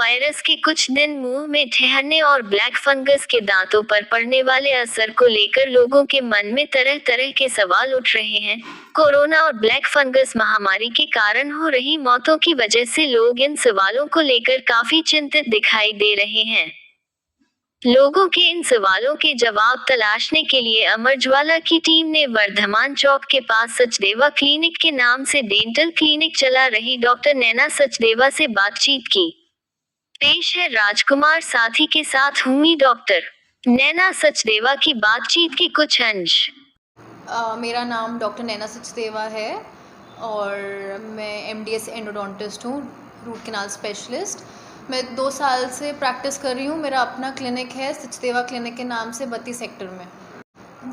Virus के कुछ दिन मुंह में ठहरने और ब्लैक फंगस के दांतों पर पड़ने वाले असर को लेकर लोगों के मन में तरह तरह के सवाल उठ रहे हैं। कोरोना और ब्लैक फंगस महामारी के कारण हो रही मौतों की वजह से लोग इन सवालों को लेकर काफी चिंतित दिखाई दे रहे हैं। लोगों के इन सवालों के जवाब तलाशने के लिए अमर ज्वाला की टीम ने वर्धमान चौक के पास सचदेवा क्लिनिक के नाम से डेंटल क्लिनिक चला रही डॉक्टर नैना सचदेवा से बातचीत की। पेश है राजकुमार साथी के साथ हुई डॉक्टर नैना सचदेवा की बातचीत के कुछ अंश। मेरा नाम डॉक्टर नैना सचदेवा है और मैं MDS एंडोडोंटिस्ट हूँ, रूट कैनाल स्पेशलिस्ट। मैं 2 साल से प्रैक्टिस कर रही हूँ। मेरा अपना क्लिनिक है सचदेवा क्लिनिक के नाम से 32 सेक्टर में।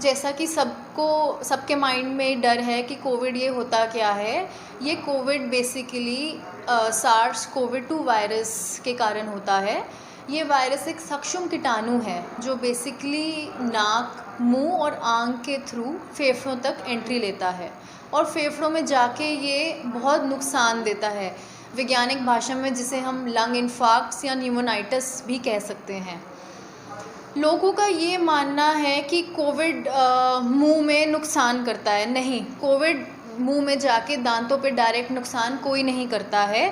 जैसा कि सबके माइंड में डर है कि कोविड ये होता क्या है, ये कोविड बेसिकली SARS-CoV-2 वायरस के कारण होता है। ये वायरस एक सूक्ष्म कीटाणु है जो बेसिकली नाक, मुंह और आंख के थ्रू फेफड़ों तक एंट्री लेता है और फेफड़ों में जाके ये बहुत नुकसान देता है। वैज्ञानिक भाषा में जिसे हम लंग इन्फार्क्ट या न्यूमोनाइटिस भी कह सकते हैं। लोगों का ये मानना है कि कोविड मुंह में नुकसान करता है। नहीं, कोविड मुंह में जाके दांतों पे डायरेक्ट नुकसान कोई नहीं करता है।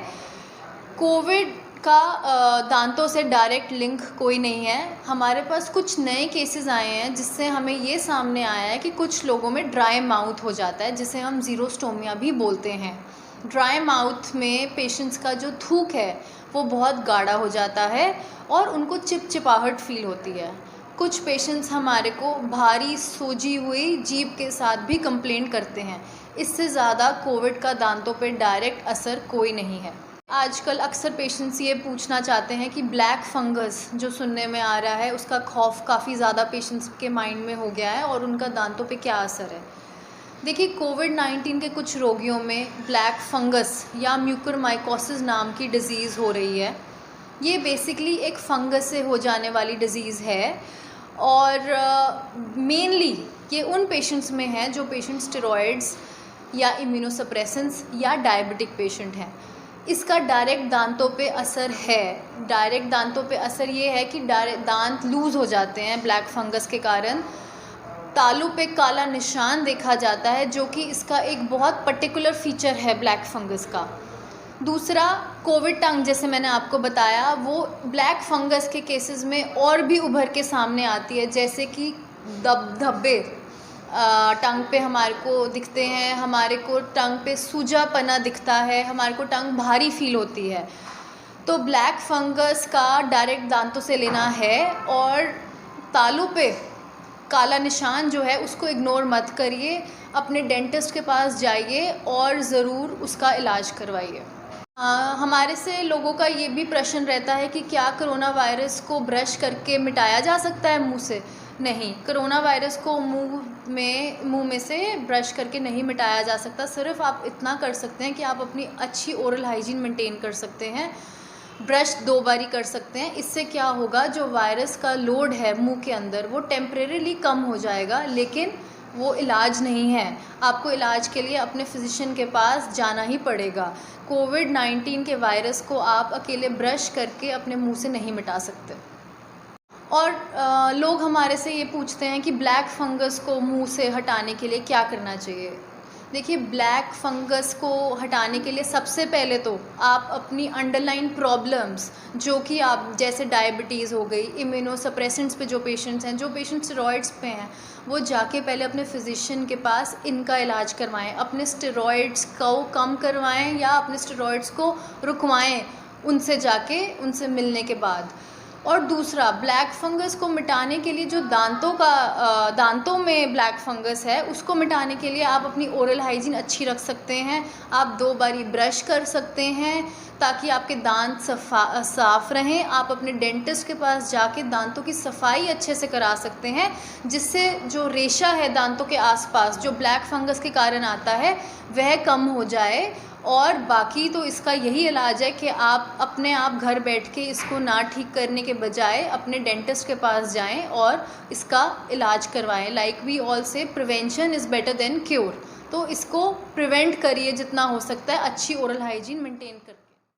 कोविड का दांतों से डायरेक्ट लिंक कोई नहीं है। हमारे पास कुछ नए केसेस आए हैं जिससे हमें ये सामने आया है कि कुछ लोगों में ड्राई माउथ हो जाता है, जिसे हम ज़ीरोस्टोमिया भी बोलते हैं। ड्राई माउथ में पेशेंट्स का जो थूक है वो बहुत गाढ़ा हो जाता है और उनको चिपचिपाहट फील होती है। कुछ पेशेंट्स हमारे को भारी सूजी हुई जीभ के साथ भी कंप्लेंट करते हैं। इससे ज़्यादा कोविड का दांतों पे डायरेक्ट असर कोई नहीं है। आजकल अक्सर पेशेंट्स ये पूछना चाहते हैं कि ब्लैक फंगस जो सुनने में आ रहा है, उसका खौफ काफ़ी ज़्यादा पेशेंट्स के माइंड में हो गया है और उनका दांतों पे क्या असर है। देखिए, कोविड-19 के कुछ रोगियों में ब्लैक फंगस या म्यूकोरमाइकोसिस नाम की डिज़ीज़ हो रही है। ये बेसिकली एक फंगस से हो जाने वाली डिज़ीज़ है और मेनली ये उन पेशेंट्स में है जो पेशेंट स्टेरॉइड्स या इम्यूनोसप्रेसेंट्स या डायबिटिक पेशेंट हैं। इसका डायरेक्ट दांतों पे असर है। डायरेक्ट दांतों पे असर ये है कि दांत लूज़ हो जाते हैं ब्लैक फंगस के कारण। तालू पे काला निशान देखा जाता है जो कि इसका एक बहुत पर्टिकुलर फीचर है ब्लैक फंगस का। दूसरा, कोविड टंग जैसे मैंने आपको बताया, वो ब्लैक फंगस के केसेस में और भी उभर के सामने आती है, जैसे कि धब्बे टंग पे हमारे को दिखते हैं, हमारे को टंग पे सूजापना दिखता है, हमारे को टंग भारी फील होती है। तो ब्लैक फंगस का डायरेक्ट दांतों से लेना है और तालू पे काला निशान जो है उसको इग्नोर मत करिए। अपने डेंटिस्ट के पास जाइए और ज़रूर उसका इलाज करवाइए। हमारे से लोगों का ये भी प्रश्न रहता है कि क्या कोरोना वायरस को ब्रश करके मिटाया जा सकता है मुंह से? नहीं, कोरोना वायरस को मुंह में से ब्रश करके नहीं मिटाया जा सकता। सिर्फ आप इतना कर सकते हैं कि आप अपनी अच्छी ओरल हाइजीन मेंटेन कर सकते हैं। ब्रश 2 बारी कर सकते हैं। इससे क्या होगा, जो वायरस का लोड है मुंह के अंदर वो टेम्परेरीली कम हो जाएगा, लेकिन वो इलाज नहीं है। आपको इलाज के लिए अपने फिजिशियन के पास जाना ही पड़ेगा। कोविड-19 के वायरस को आप अकेले ब्रश करके अपने मुंह से नहीं मिटा सकते। और लोग हमारे से ये पूछते हैं कि ब्लैक फंगस को मुंह से हटाने के लिए क्या करना चाहिए। देखिए, ब्लैक फंगस को हटाने के लिए सबसे पहले तो आप अपनी अंडरलाइन प्रॉब्लम्स, जो कि आप जैसे डायबिटीज़ हो गई, इम्यूनोसप्रेसेंट्स पे जो पेशेंट्स हैं, जो पेशेंट स्टेरॉइड्स पे हैं, वो जाके पहले अपने फिजिशियन के पास इनका इलाज करवाएं। अपने स्टेरॉइड्स को कम करवाएं या अपने स्टेरॉइड्स को रुकवाएं उनसे मिलने के बाद। और दूसरा, ब्लैक फंगस को मिटाने के लिए जो दांतों में ब्लैक फंगस है उसको मिटाने के लिए आप अपनी ओरल हाइजीन अच्छी रख सकते हैं। आप 2 बारी ब्रश कर सकते हैं ताकि आपके दांत साफ़ रहें। आप अपने डेंटिस्ट के पास जाके दांतों की सफाई अच्छे से करा सकते हैं, जिससे जो रेशा है दांतों के आसपास जो ब्लैक फंगस के कारण आता है वह कम हो जाए। और बाकी तो इसका यही इलाज है कि आप अपने आप घर बैठ के इसको ना ठीक करने के बजाय अपने डेंटिस्ट के पास जाएं और इसका इलाज करवाएं। लाइक वी ऑल से, prevention is better than cure. तो इसको प्रिवेंट करिए जितना हो सकता है, अच्छी ओरल हाइजीन मेंटेन करके।